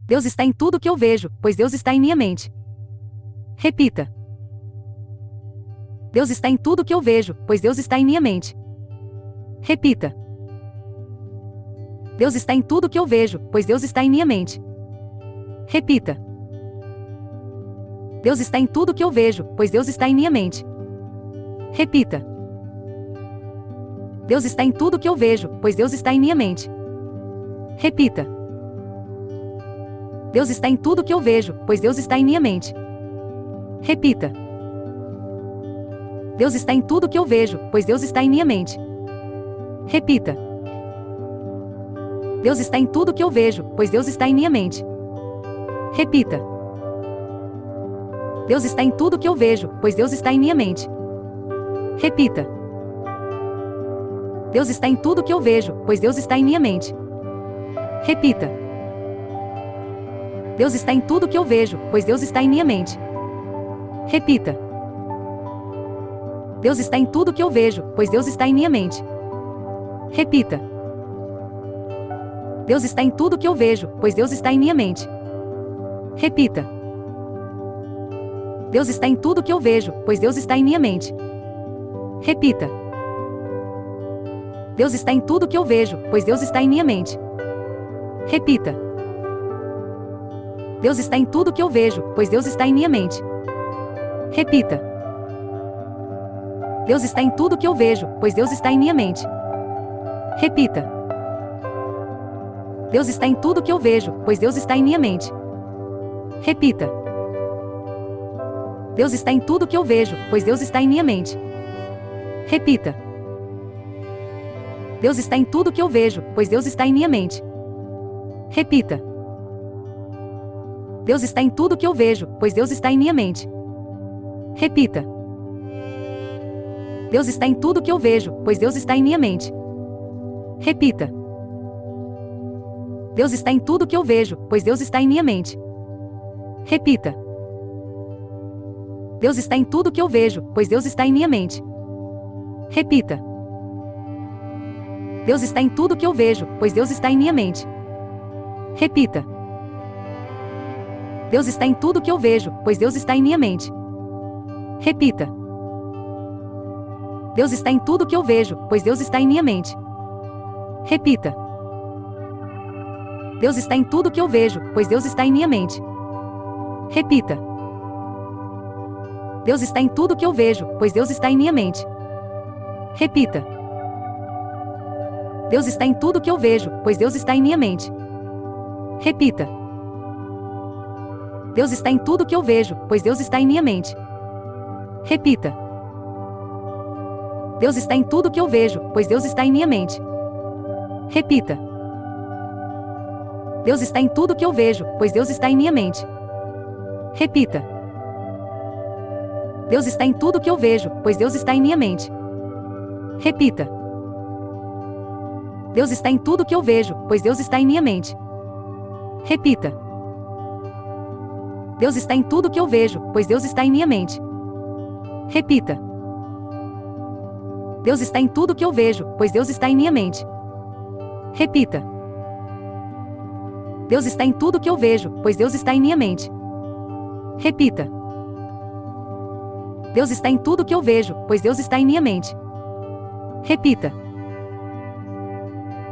Deus está em tudo que eu vejo, pois Deus está em minha mente. Repita. Deus está em tudo que eu vejo, pois Deus está em minha mente. Repita. Deus está em tudo que eu vejo, pois Deus está em minha mente. Repita. Deus está em tudo que eu vejo, pois Deus está em minha mente. Repita. Deus está em tudo que eu vejo, pois Deus está em minha mente. Repita. Deus está em tudo que eu vejo, pois Deus está em minha mente. Repita. Deus está em tudo que eu vejo, pois Deus está em minha mente. Repita. Deus está em tudo que eu vejo, pois Deus está em minha mente. Repita. Deus está em tudo que eu vejo, pois Deus está em minha mente. Repita. Deus está em tudo que eu vejo, pois Deus está em minha mente. Repita. Deus está em tudo que eu vejo, pois Deus está em minha mente. Repita. Deus está em tudo que eu vejo, pois Deus está em minha mente. Repita. Deus está em tudo que eu vejo, pois Deus está em minha mente. Repita. Deus está em tudo que eu vejo, pois Deus está em minha mente. Repita. Deus está em tudo que eu vejo, pois Deus está em minha mente. Repita. Deus está em tudo que eu vejo, pois Deus está em minha mente. Repita. Deus está em tudo que eu vejo, pois Deus está em minha mente. Repita. Deus está em tudo que eu vejo, pois Deus está em minha mente. Repita. Deus está em tudo que eu vejo, pois Deus está em minha mente. Repita. Deus está em tudo que eu vejo, pois Deus está em minha mente. Repita. Deus está em tudo que eu vejo, pois Deus está em minha mente. Repita. Deus está em tudo que eu vejo, pois Deus está em minha mente. Repita. Deus está em tudo que eu vejo, pois Deus está em minha mente. Repita. Deus está em tudo que eu vejo, pois Deus está em minha mente. Repita. Deus está em tudo que eu vejo, pois Deus está em minha mente. Repita. Deus está em tudo que eu vejo, pois Deus está em minha mente. Repita. Deus está em tudo que eu vejo, pois Deus está em minha mente. Repita. Deus está em tudo que eu vejo, pois Deus está em minha mente. Repita. Deus está em tudo que eu vejo, pois Deus está em minha mente. Repita. Deus está em tudo que eu vejo, pois Deus está em minha mente. Repita. Deus está em tudo que eu vejo, pois Deus está em minha mente. Repita. Deus está em tudo que eu vejo, pois Deus está em minha mente. Repita. Deus está em tudo que eu vejo, pois Deus está em minha mente. Repita. Deus está em tudo que eu vejo, pois Deus está em minha mente. Repita. Deus está em tudo que eu vejo, pois Deus está em minha mente. Repita. Deus está em tudo que eu vejo, pois Deus está em minha mente. Repita. Deus está em tudo que eu vejo, pois Deus está em minha mente. Repita. Deus está em tudo que eu vejo, pois Deus está em minha mente. Repita. Deus está em tudo que eu vejo, pois Deus está em minha mente. Repita.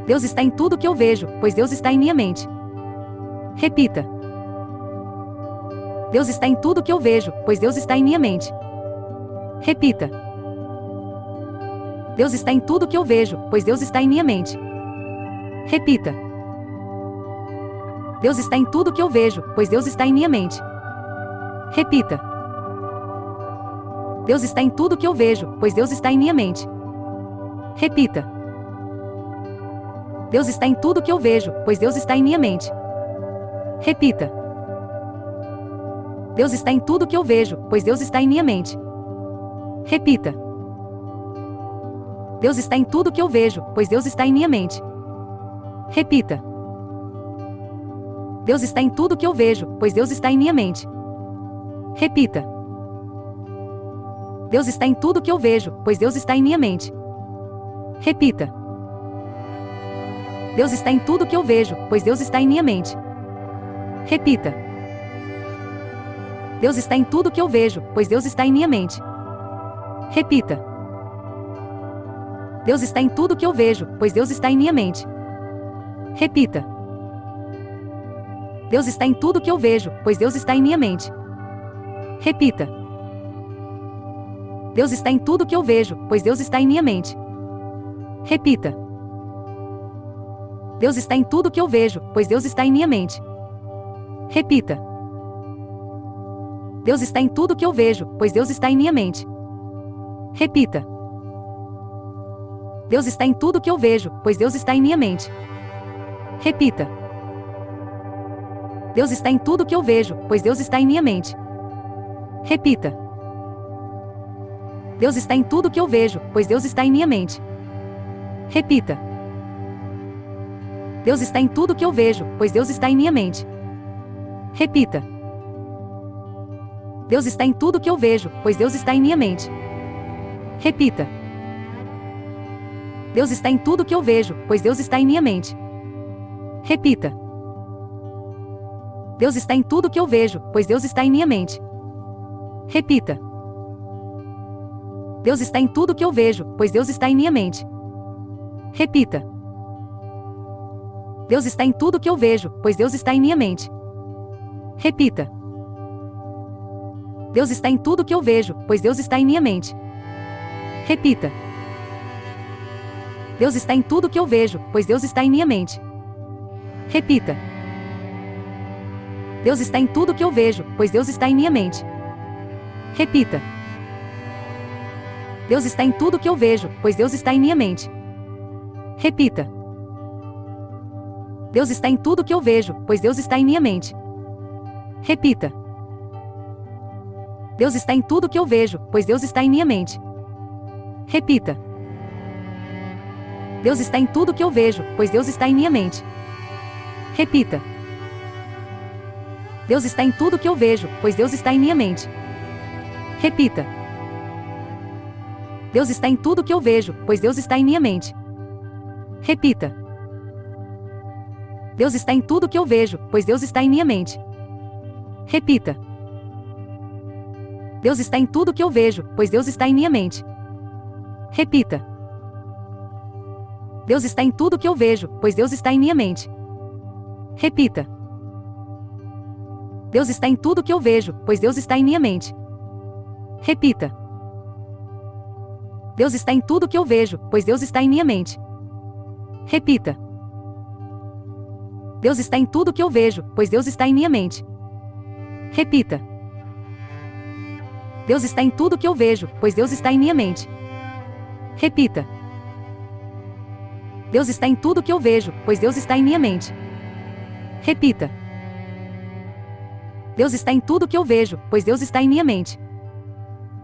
Deus está em tudo que eu vejo, pois Deus está em minha mente. Repita. Deus está em tudo que eu vejo, pois Deus está em minha mente. Repita. Deus está em tudo que eu vejo, pois Deus está em minha mente. Repita. Deus está em tudo que eu vejo, pois Deus está em minha mente. Repita. Deus está em tudo que eu vejo, pois Deus está em minha mente. Repita. Deus está em tudo que eu vejo, pois Deus está em minha mente. Repita. Deus está em tudo que eu vejo, pois Deus está em minha mente. Repita. Deus está em tudo que eu vejo, pois Deus está em minha mente. Repita. Deus está em tudo que eu vejo, pois Deus está em minha mente. Repita. Deus está em tudo que eu vejo, pois Deus está em minha mente. Repita. Deus está em tudo que eu vejo, pois Deus está em minha mente. Repita. Deus está em tudo que eu vejo, pois Deus está em minha mente. Repita. Deus está em tudo que eu vejo, pois Deus está em minha mente. Repita. Deus está em tudo que eu vejo, pois Deus está em minha mente. Repita. Deus está em tudo que eu vejo, pois Deus está em minha mente. Repita. Deus está em tudo que eu vejo, pois Deus está em minha mente. Repita. Deus está em tudo que eu vejo, pois Deus está em minha mente. Repita. Deus está em tudo que eu vejo, pois Deus está em minha mente. Repita. Deus está em tudo que eu vejo, pois Deus está em minha mente. Repita. Deus está em tudo que eu vejo, pois Deus está em minha mente. Repita. Deus está em tudo que eu vejo, pois Deus está em minha mente. Repita. Deus está em tudo que eu vejo, pois Deus está em minha mente. Repita. Deus está em tudo que eu vejo, pois Deus está em minha mente. Repita. Deus está em tudo que eu vejo, pois Deus está em minha mente. Repita. Deus está em tudo que eu vejo, pois Deus está em minha mente. Repita. Deus está em tudo que eu vejo, pois Deus está em minha mente. Repita. Deus está em tudo que eu vejo, pois Deus está em minha mente. Repita. Deus está em tudo que eu vejo, pois Deus está em minha mente. Repita. Deus está em tudo que eu vejo, pois Deus está em minha mente. Repita. Deus está em tudo que eu vejo, pois Deus está em minha mente. Repita. Deus está em tudo que eu vejo, pois Deus está em minha mente. Repita. Deus está em tudo que eu vejo, pois Deus está em minha mente. Repita. Deus está em tudo que eu vejo, pois Deus está em minha mente. Repita. Deus está em tudo que eu vejo, pois Deus está em minha mente. Repita. Deus está em tudo que eu vejo, pois Deus está em minha mente. Repita. Deus está em tudo que eu vejo, pois Deus está em minha mente. Repita. Deus está em tudo que eu vejo, pois Deus está em minha mente. Repita. Deus está em tudo que eu vejo, pois Deus está em minha mente. Repita. Deus está em tudo que eu vejo, pois Deus está em minha mente. Repita. Deus está em tudo que eu vejo, pois Deus está em minha mente. Repita. Deus está em tudo que eu vejo, pois Deus está em minha mente. Repita. Deus está em tudo que eu vejo, pois Deus está em minha mente. Repita. Deus está em tudo que eu vejo, pois Deus está em minha mente. Repita. Deus está em tudo que eu vejo, pois Deus está em minha mente.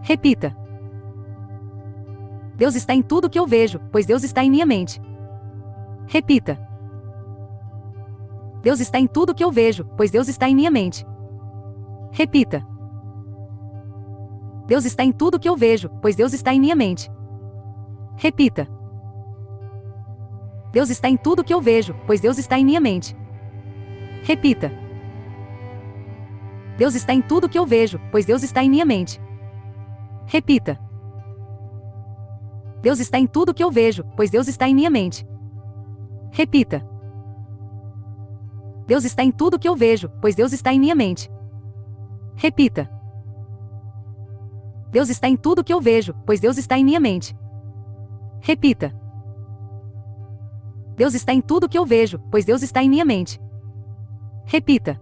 Repita. Deus está em tudo que eu vejo, pois Deus está em minha mente. Repita. Deus está em tudo que eu vejo, pois Deus está em minha mente. Repita. Deus está em tudo que eu vejo, pois Deus está em minha mente. Repita. Deus está em tudo que eu vejo, pois Deus está em minha mente. Repita. Deus está em tudo que eu vejo, pois Deus está em minha mente. Repita. Deus está em tudo que eu vejo, pois Deus está em minha mente. Repita. Deus está em tudo que eu vejo, pois Deus está em minha mente. Repita. Deus está em tudo que eu vejo, pois Deus está em minha mente. Repita. Deus está em tudo que eu vejo, pois Deus está em minha mente. Repita.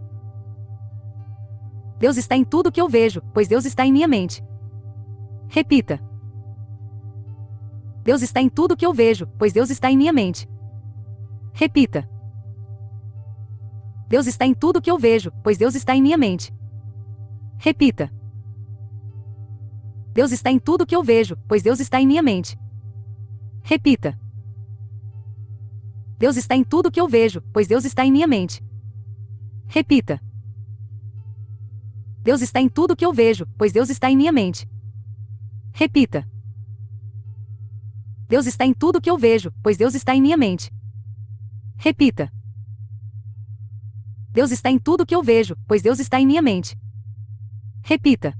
Deus está em tudo que eu vejo, pois Deus está em minha mente. Repita. Deus está em tudo que eu vejo, pois Deus está em minha mente. Repita. Deus está em tudo que eu vejo, pois Deus está em minha mente. Repita. Deus está em tudo que eu vejo, pois Deus está em minha mente. Repita. Deus está em tudo que eu vejo, pois Deus está em minha mente. Repita. Deus está em tudo que eu vejo, pois Deus está em minha mente. Repita. Deus está em tudo que eu vejo, pois Deus está em minha mente. Repita. Deus está em tudo que eu vejo, pois Deus está em minha mente. Repita.